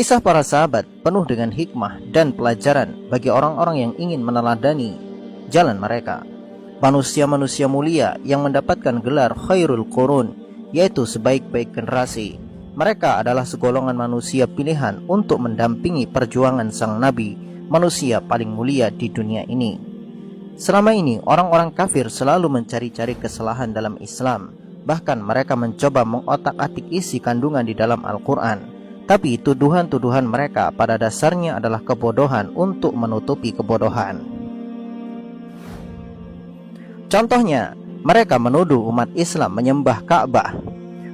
Kisah para sahabat penuh dengan hikmah dan pelajaran bagi orang-orang yang ingin meneladani jalan mereka. Manusia-manusia mulia yang mendapatkan gelar khairul qurun, yaitu sebaik-baik generasi. Mereka adalah segolongan manusia pilihan untuk mendampingi perjuangan sang nabi, manusia paling mulia di dunia ini. Selama ini orang-orang kafir selalu mencari-cari kesalahan dalam Islam. Bahkan mereka mencoba mengotak-atik isi kandungan di dalam Al-Quran. Tapi tuduhan-tuduhan mereka pada dasarnya adalah kebodohan untuk menutupi kebodohan. Contohnya, mereka menuduh umat Islam menyembah Ka'bah.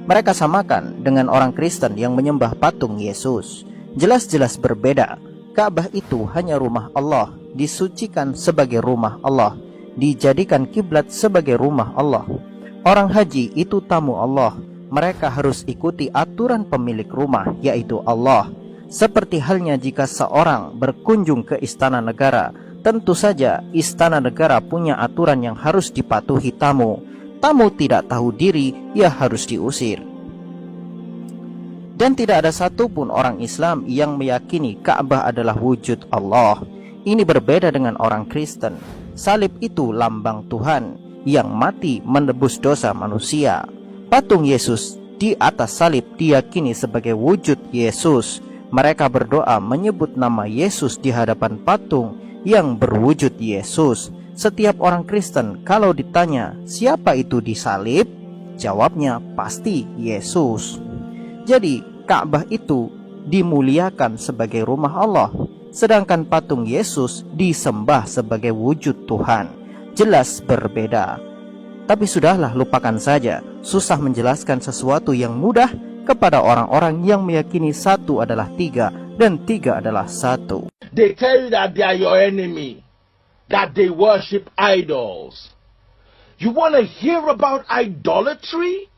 Mereka samakan dengan orang Kristen yang menyembah patung Yesus. Jelas-jelas berbeda. Ka'bah itu hanya rumah Allah, disucikan sebagai rumah Allah, dijadikan kiblat sebagai rumah Allah. Orang haji itu tamu Allah. Mereka harus ikuti aturan pemilik rumah, yaitu Allah. Seperti halnya jika seorang berkunjung ke istana negara, tentu saja istana negara punya aturan yang harus dipatuhi tamu. Tamu tidak tahu diri, ia harus diusir. Dan tidak ada satupun orang Islam yang meyakini Ka'bah adalah wujud Allah. Ini berbeda dengan orang Kristen. Salib itu lambang Tuhan yang mati menebus dosa manusia. Patung Yesus di atas salib diyakini sebagai wujud Yesus. Mereka berdoa menyebut nama Yesus di hadapan patung yang berwujud Yesus. Setiap orang Kristen kalau ditanya siapa itu di salib, jawabnya pasti Yesus. Jadi Ka'bah itu dimuliakan sebagai rumah Allah, sedangkan patung Yesus disembah sebagai wujud Tuhan. Jelas berbeda. Tapi sudahlah, lupakan saja. Susah menjelaskan sesuatu yang mudah kepada orang-orang yang meyakini satu adalah tiga dan tiga adalah satu. They tell you that they are your enemy, that they worship idols. You want to hear about idolatry?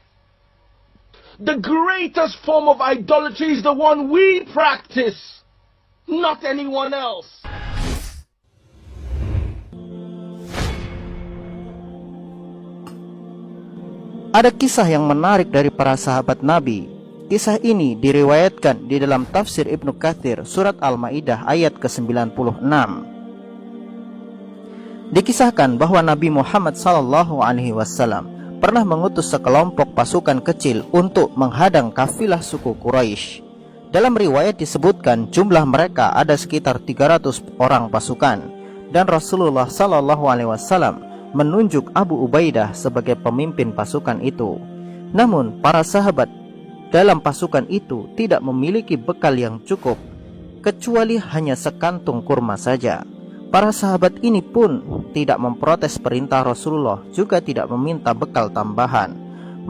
The greatest form of idolatry is the one we practice, not anyone else. Ada kisah yang menarik dari para sahabat Nabi. Kisah ini diriwayatkan di dalam tafsir Ibnu Katsir surat Al-Maidah ayat ke-96. Dikisahkan bahwa Nabi Muhammad SAW pernah mengutus sekelompok pasukan kecil untuk menghadang kafilah suku Quraisy. Dalam riwayat disebutkan jumlah mereka ada sekitar 300 orang pasukan, dan Rasulullah SAW menunjuk Abu Ubaidah sebagai pemimpin pasukan itu. Namun para sahabat dalam pasukan itu tidak memiliki bekal yang cukup, kecuali hanya sekantung kurma saja. Para sahabat ini pun tidak memprotes perintah Rasulullah, juga tidak meminta bekal tambahan.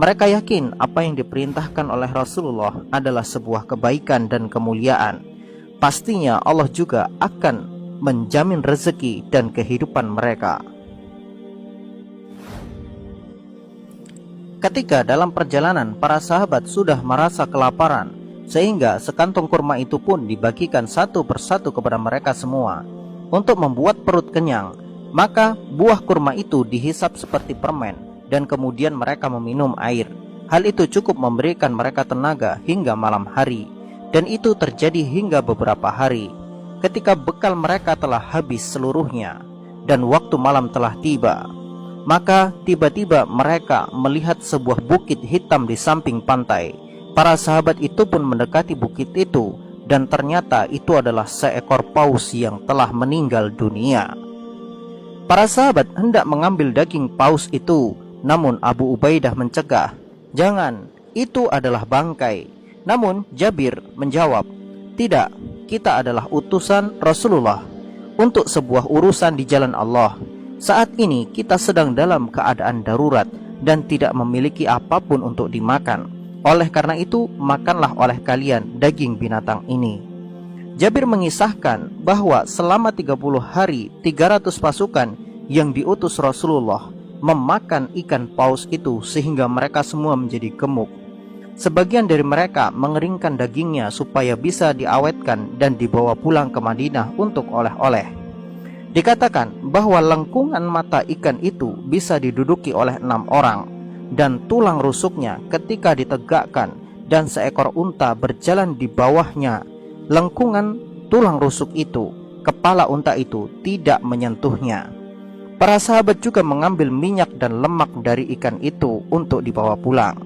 Mereka yakin apa yang diperintahkan oleh Rasulullah adalah sebuah kebaikan dan kemuliaan. Pastinya Allah juga akan menjamin rezeki dan kehidupan mereka. Ketika dalam perjalanan para sahabat sudah merasa kelaparan, sehingga sekantong kurma itu pun dibagikan satu persatu kepada mereka semua untuk membuat perut kenyang, maka buah kurma itu dihisap seperti permen dan kemudian mereka meminum air. Hal itu cukup memberikan mereka tenaga hingga malam hari, dan itu terjadi hingga beberapa hari. Ketika bekal mereka telah habis seluruhnya dan waktu malam telah tiba, maka tiba-tiba mereka melihat sebuah bukit hitam di samping pantai. Para sahabat itu pun mendekati bukit itu, dan ternyata itu adalah seekor paus yang telah meninggal dunia. Para sahabat hendak mengambil daging paus itu, namun Abu Ubaidah mencegah, "Jangan, itu adalah bangkai." Namun Jabir menjawab, "Tidak, kita adalah utusan Rasulullah untuk sebuah urusan di jalan Allah. Saat ini kita sedang dalam keadaan darurat dan tidak memiliki apapun untuk dimakan. Oleh karena itu, makanlah oleh kalian daging binatang ini." Jabir mengisahkan bahwa selama 30 hari 300 pasukan yang diutus Rasulullah memakan ikan paus itu sehingga mereka semua menjadi gemuk. Sebagian dari mereka mengeringkan dagingnya supaya bisa diawetkan dan dibawa pulang ke Madinah untuk oleh-oleh. Dikatakan bahwa lengkungan mata ikan itu bisa diduduki oleh 6 orang, dan tulang rusuknya ketika ditegakkan dan seekor unta berjalan di bawahnya lengkungan tulang rusuk itu, kepala unta itu tidak menyentuhnya. Para sahabat juga mengambil minyak dan lemak dari ikan itu untuk dibawa pulang.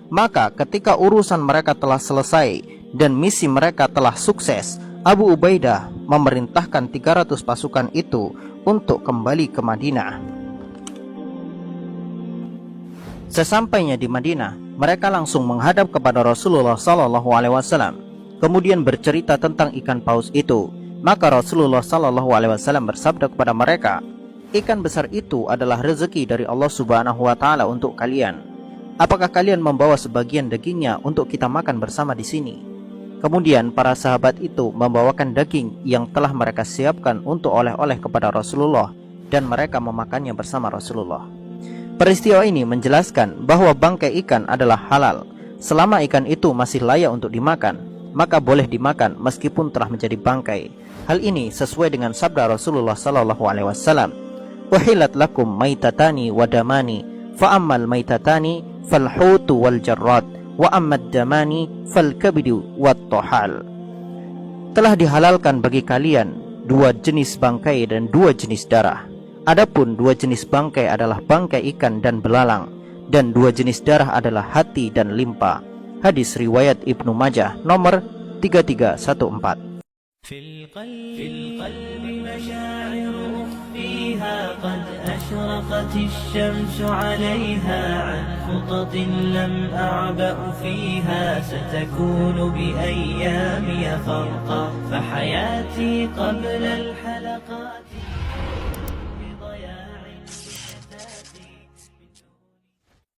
Maka ketika urusan mereka telah selesai dan misi mereka telah sukses, Abu Ubaidah memerintahkan 300 pasukan itu untuk kembali ke Madinah. Sesampainya di Madinah, mereka langsung menghadap kepada Rasulullah SAW, kemudian bercerita tentang ikan paus itu. Maka Rasulullah SAW bersabda kepada mereka, "Ikan besar itu adalah rezeki dari Allah Subhanahu wa Ta'ala untuk kalian. Apakah kalian membawa sebagian dagingnya untuk kita makan bersama di sini?" Kemudian para sahabat itu membawakan daging yang telah mereka siapkan untuk oleh-oleh kepada Rasulullah, dan mereka memakannya bersama Rasulullah. Peristiwa ini menjelaskan bahwa bangkai ikan adalah halal. Selama ikan itu masih layak untuk dimakan, maka boleh dimakan meskipun telah menjadi bangkai. Hal ini sesuai dengan sabda Rasulullah SAW, "Uhillat lakum maitatani wa damani, fa ammal maitatani fal hutu wal jarrad, wa ammad damani fal kabidu wat tohal." Telah dihalalkan bagi kalian 2 jenis bangkai dan 2 jenis darah. Adapun 2 jenis bangkai adalah bangkai ikan dan belalang, dan 2 jenis darah adalah hati dan limpa. Hadis riwayat Ibnu Majah nomor 3314. في القلب مشاعر أخفيها قد أشرقت الشمس عليها عن خطط لم أعبأ فيها ستكون بأيامي فرقا فحياتي قبل الحلقات